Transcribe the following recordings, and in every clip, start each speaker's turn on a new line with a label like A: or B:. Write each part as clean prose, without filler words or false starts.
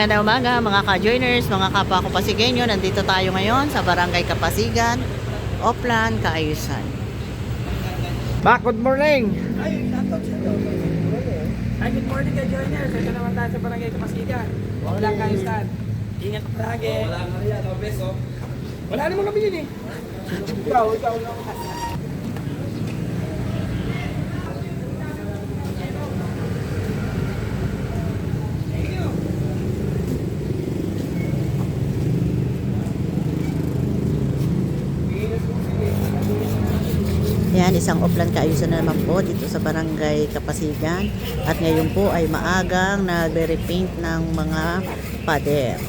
A: magandang umaga mga ka-joiners, mga kapwa ko Pasigenyo. Nandito tayo ngayon sa Barangay Kapasigan, Oplan, Kaayusan.
B: Good morning!
C: Ay, good morning ka-joiners. Ito naman tayo sa Barangay Kapasigan. Wala Kaayusan. Ingat lagi. Wala nga rin yan. Wala naman kami yun eh. Ikaw lang.
A: Yan, isang Oplan Kaayusan na naman po dito sa Barangay Kapasigan. At ngayon po ay maagang nagre-repaint ng mga pader.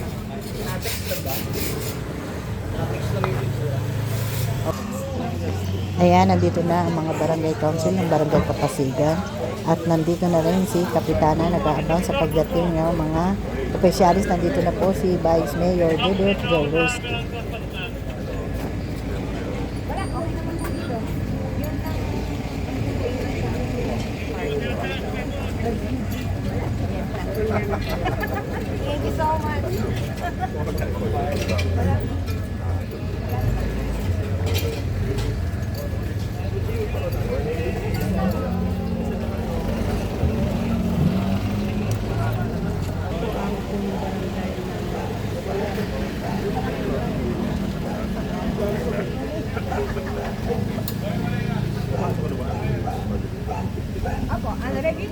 A: Ayan, nandito na ang mga barangay council ng Barangay Kapasigan. At nandito na rin si Kapitana nag-aabang sa pagdating ng mga opisyalis. Nandito na po si Vice Mayor Dudut Joloski.
D: Thank you so much. Apo, ano ready?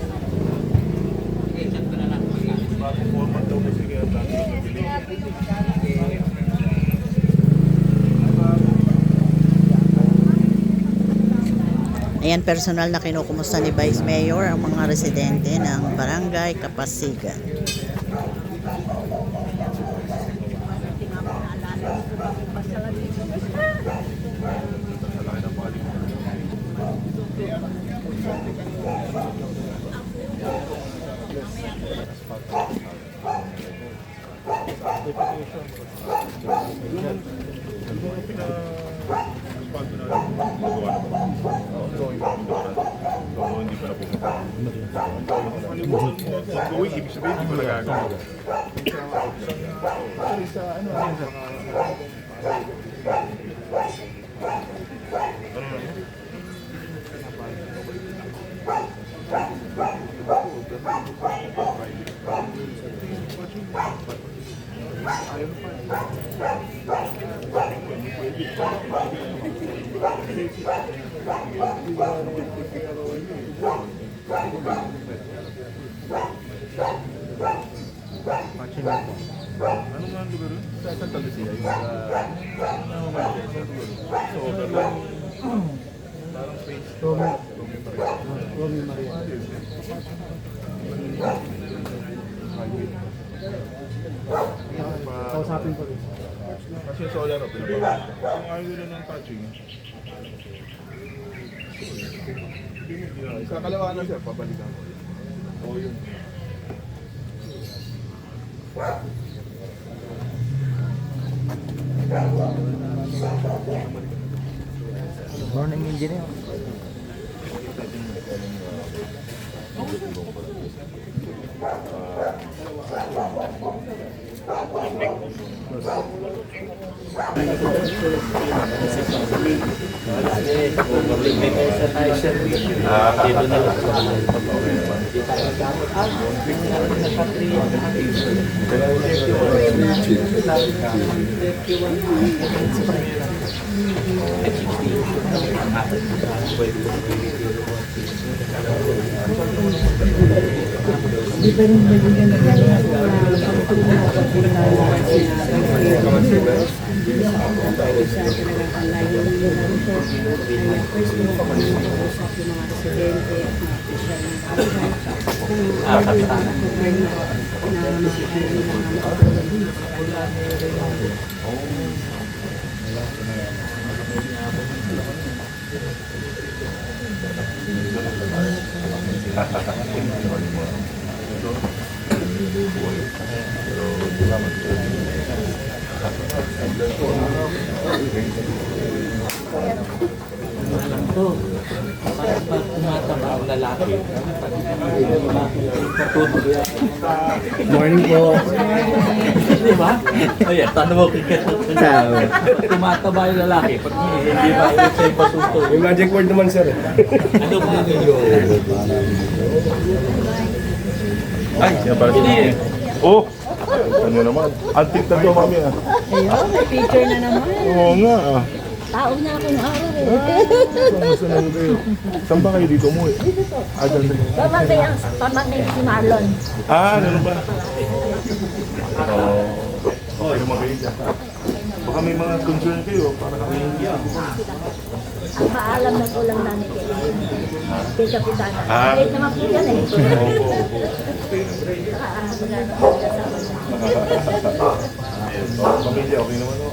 A: Ayan, personal na kinukumusta ni Vice Mayor ang mga residente ng Barangay Kapasigan.
E: Ibig sabihin, hindi mo nagagawa. Ano nga ang lugar yun? Sa Santa Lucia, yung parang face. Romy Maria.
B: Kausapin ko rin.
E: Kasi yung solar o, pinapagawa. Kung ayaw nila ng touching, sa kalawa na siya, pabalikan ko. Oo yun.
B: Morning, engineer.
C: Di ba rin bigyan na rin
F: Pag tumataba ang lalaki,
B: Morning po.
F: di ba? Ayan, tanong mo kaya. Tumataba yung lalaki, pag hindi ba ito sa'yo patuto.
E: May magic word naman, sir.
F: Ano ba ninyo?
E: Ay, yan para sa Oh! Ano naman? Antik na to, mami ah.
D: Ayun, may picture na naman.
E: Oo nga ah.
D: Tao na ako ng araw eh.
E: Kamusta na kayo? Saan ba kayo dito umuwi? Ah, dyan rin.
D: Pamantay si Marlon.
E: Ah, ano ba? Oo. Kayo magaling dyan. Baka may mga concern kayo para kami hindi ako.
D: Ang paalam na ko lang namin kay Kapitana.
E: Ah.
D: Kahit naman po yan eh.
E: Opo, opo. Pamilya, okay naman o?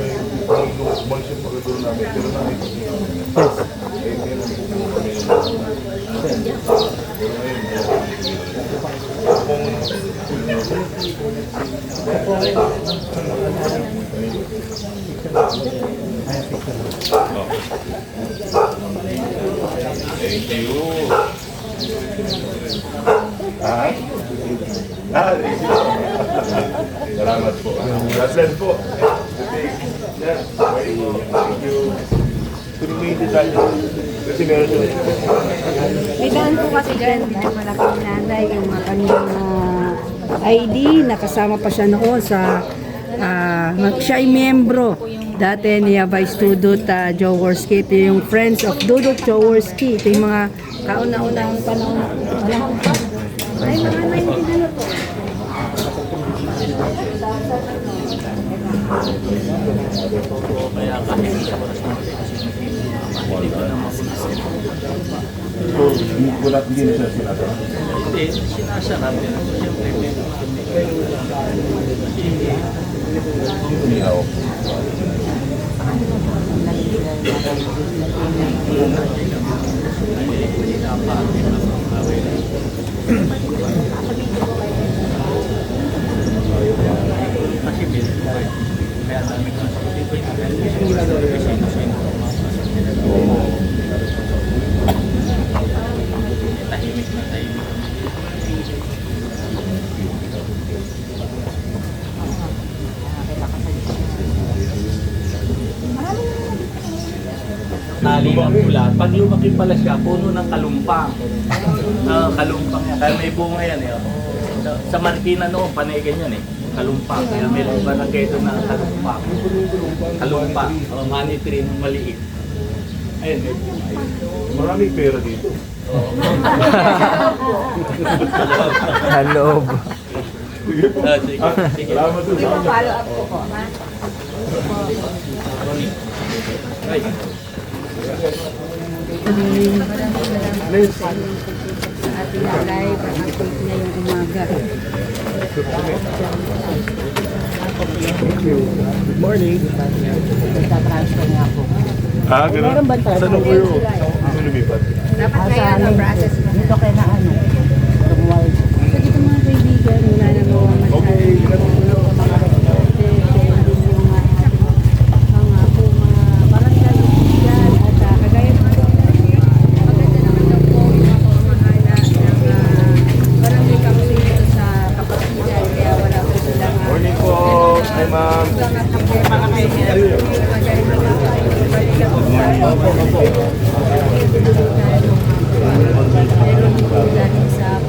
E: Umalis yung pagkaturo namin. Pero namin. Thank you. Ah? Ah, salamat po. God bless po. Thank you. Kunin mo yung detalye. Kasi meron doon.
G: May daan po kasi dyan, dahil malaking nanay yung kanyang ID, nakasama pa siya noon sa, siya ay miyembro dati ni Vice Dudut Jaworski, ito yung Friends of Dudut Jaworski, ito yung mga kauna-unahang panahon, ay mga 19 ano to.
E: So, wala hindi na siya sinasara.
F: Hindi, sinasya natin. Siyempre,
E: Umihaw.
F: kasi kaya dami ko dito tahimik na tahimik. Tali ng pula. Pag lumaki pala siya, puno ng kalumpang. Kalumpang yan. Kaya may bunga yan eh. Sa Marikina noon, panay ganyan eh. Kalumpang. Kaya may barangay doon na kalumpang. Kalumpang. Money tree ng maliit. Ayun, may bunga.
E: Maraming pera dito.
B: Hello.
E: Sige po.
F: Sige. Sige.
E: Salamat po.
D: Follow up ko po, ha?
F: Ay.
E: Please.
G: Sa ating live, update ngayong umaga.
E: Good morning.
A: Nagtatransfer nga po.
E: Ah, ganun.
A: Meron ba tayo?
E: Saan po yun? Saan lumipat?
D: Dapat ngayon ang process na.
A: Dito kay na ano? Tumuwal.
G: So dito mga kaibigan, wala na mo
E: Okay.
G: mga barangay official at kagaya ng maganda naman daw po yung mga pamamahala ng barangay council dito sa Kapasigan, kaya wala po silang
E: Morning po. Hi, ma'am.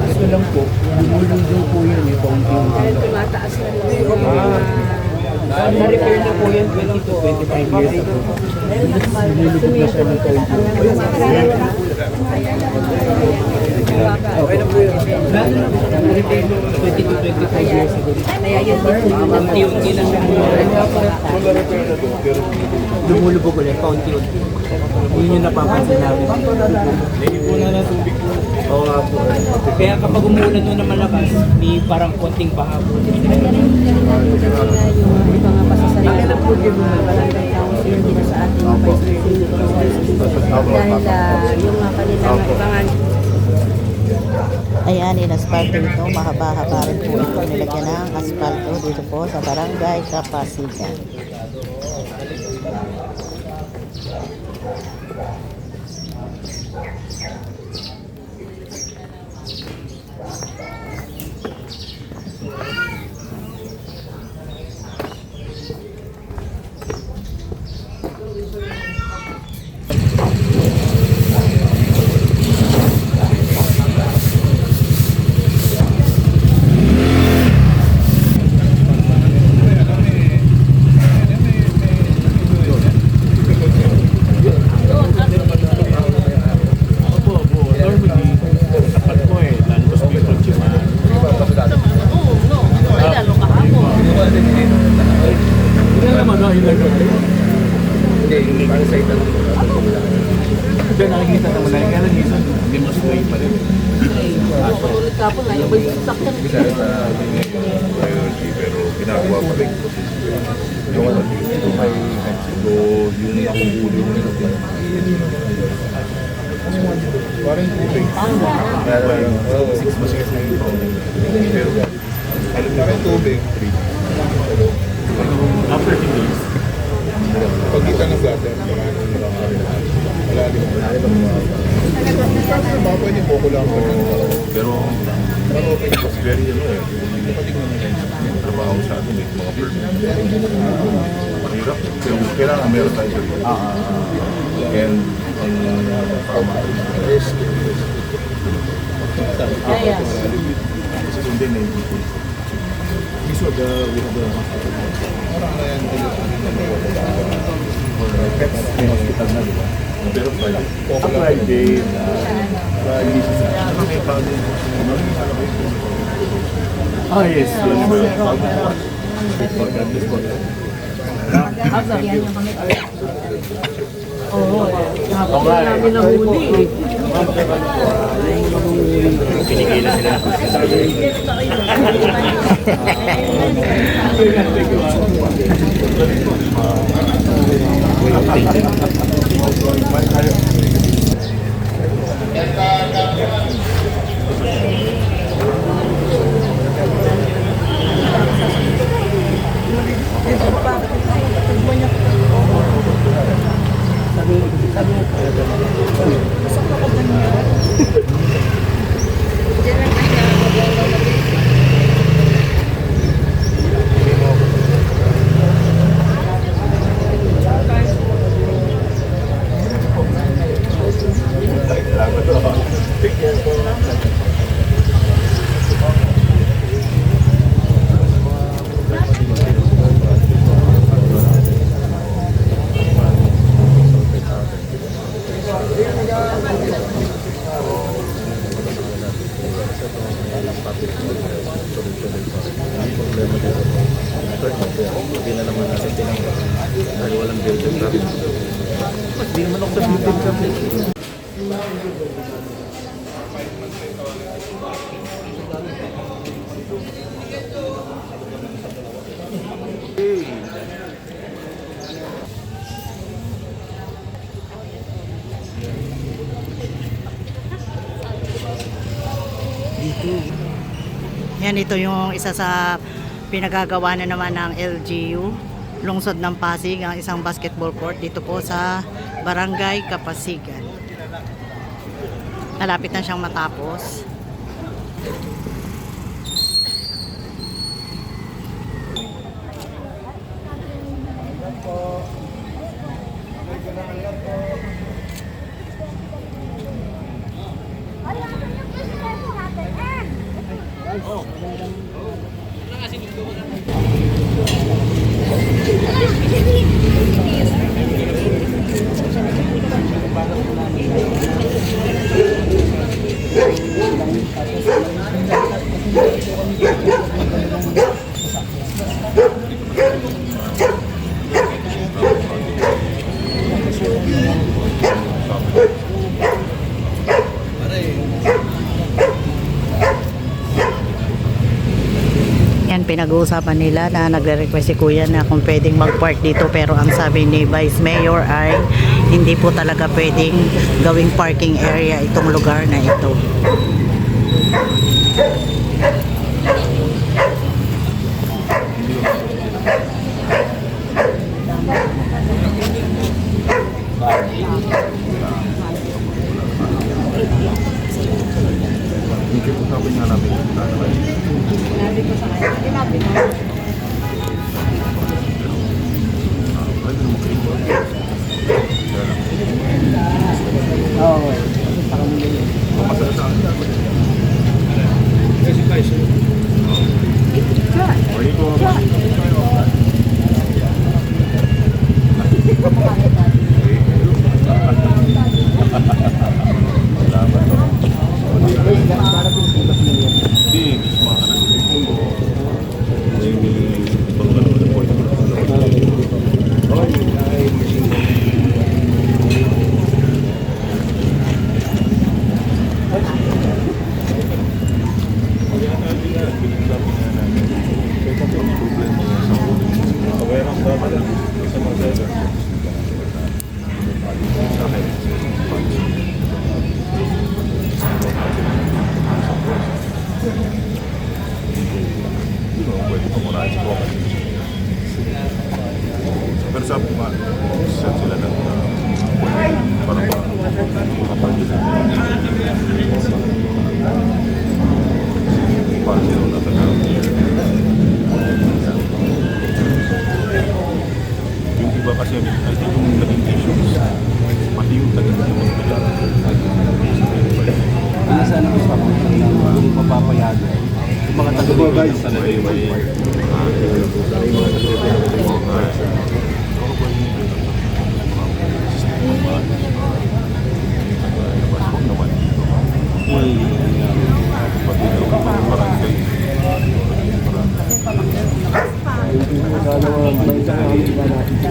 B: Ito lang po. Lumuludo po yun eh.
G: Dahil tumataas na rin yung mga
B: Na-repair na po yan 20 to 25 years ago. Lumulubog na siya ng kaunti. Okay na po yun. Na-repair na 20 to 25 years ago.
G: kaya yun
B: Unti-unti na siya.
E: Kung na-repair na to, pero
B: Lumulubog ulit, paunti-unti. Yun yung napapansin namin.
E: naiipunan na tubig po.
B: Oo nga po. Kaya kapag umulan nun na malakas, may parang konting baha po.
G: yung ibang pasasalita ng barangay council dito sa ating vice president. Dahil yung kanilang ibangan.
A: Ayan, inaspalto ito. Mahaba-haba rin po ito. Nilagyan ng aspalto dito po sa Barangay Kapasigan.
B: Hindi, para sa ito. Kaya nakikita naman na kaya lang isa, hindi mas way pa rin.
G: Tapos na, yung sakyan.
E: Bisa sa priority pero ginagawa pa rin. Yung ano dito may so yung nakuhuli mo nila. Parang tubig. Pero 6 months na yung pero parang tubig.
F: After 2 days.
E: Pag kita ng gutter, wala din. Baka pwede po ko lang. Pero okay, it's very ano eh. Kapatid naman yung trabaho sa atin eh, mga permit. Mahirap. Pero kailangan meron tayo sarili. And ang tama risk. Kasi sundin na yung we have the parang na yan pets may hospital na diba? Pero Friday yes
G: Namin nahuli.
F: Pinigay na sila ng
E: hindi na naman natin tinanggap dahil walang building traffic. Hindi naman ako sa building traffic.
A: Yan, ito yung isa sa pinagagawa na naman ng LGU, lungsod ng Pasig, ang isang basketball court dito po sa Barangay Kapasigan. Malapit na siyang matapos. pinag-uusapan nila na nagre-request si Kuya na kung pwedeng mag-park dito, pero ang sabi ni Vice Mayor ay hindi po talaga pwedeng gawing parking area itong lugar na ito.
E: Hindi po sabi nga namin. Pero sabi ko nga, set sila ng parang makapagin na. Parang sila na tagal. Yung iba kasi, I think yung naging issues, pati yung tagal na yung tagal.
B: Ano sana gusto ko yung mapapayagan? Yung mga taga-guys.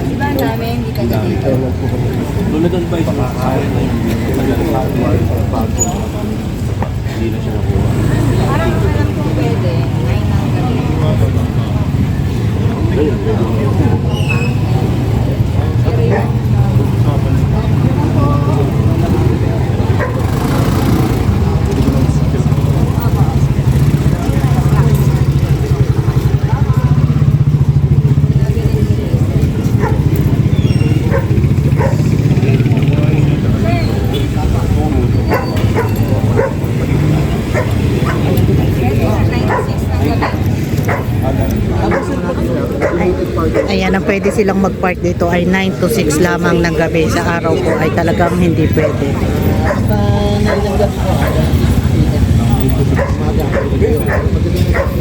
D: Iba namin, hindi ka dito.
B: Tulad ng bike, kaya na yung hindi na siya nakuha.
D: Parang alam kong pwede. Ay,
A: Ayan, ang pwede silang mag-park dito ay 9 to 6 lamang ng gabi. Sa araw po ay talagang hindi pwede.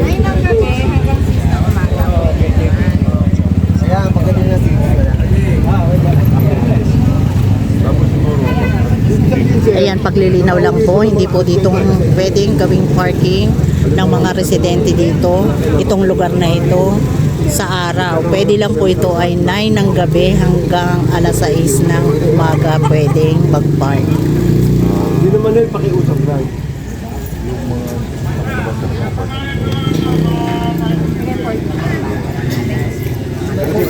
D: Ay, nang gabi hanggang 6 na umaga.
A: Ayan, paglilinaw lang po, hindi po dito pwedeng gawing parking ng mga residente dito, itong lugar na ito sa araw. Pwede lang po ito ay 9 ng gabi hanggang alas 6 ng umaga pwedeng mag-park.
B: Hindi naman na yung pakiusap na.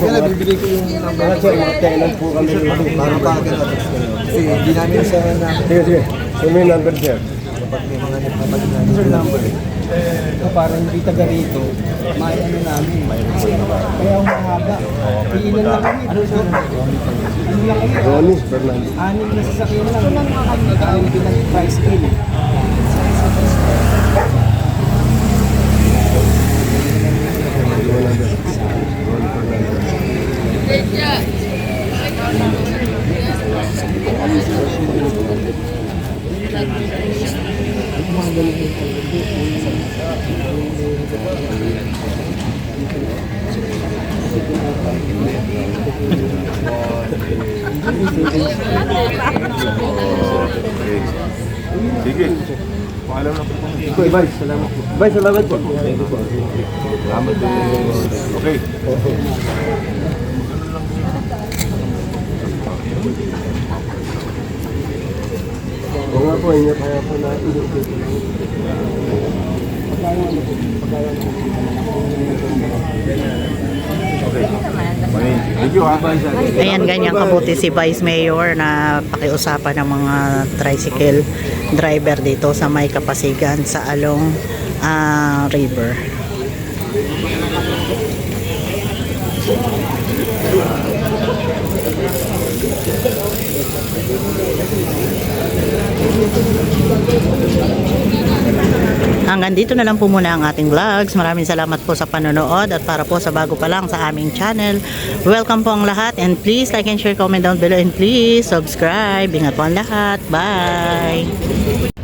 B: Kaya bibili ko yung number. Mga tenant po kami. Para bakit natin. Kasi hindi namin sa namin. Sige, sige. So may number sir. Kapag may mga nagpapag namin. Sir, number. Parang hindi taga rito. May ano namin. Kaya mahaba. Iilan lang kami. Ano sir? Ano lang kami? Ronnie Fernandez. 6 na sasakyan lang. Nag-aawin din ng price scale.
E: Sige. Paalam na po.
B: Iko, Ibay, salamat po. Ibay, salamat po.
E: Salamat po. Okay.
B: Oo nga po, inyo kaya po na
E: Okay. Thank you ha.
A: Ayan, ganyan kabuti si Vice Mayor na pakiusapan ng mga tricycle driver dito sa may Kapasigan sa Along River. Hanggang dito na lang po muna ang ating vlogs. Maraming salamat po sa panonood at para po sa bago pa lang sa aming channel, welcome po ang lahat and please like and share, comment down below and please subscribe. Ingat po ang lahat. Bye!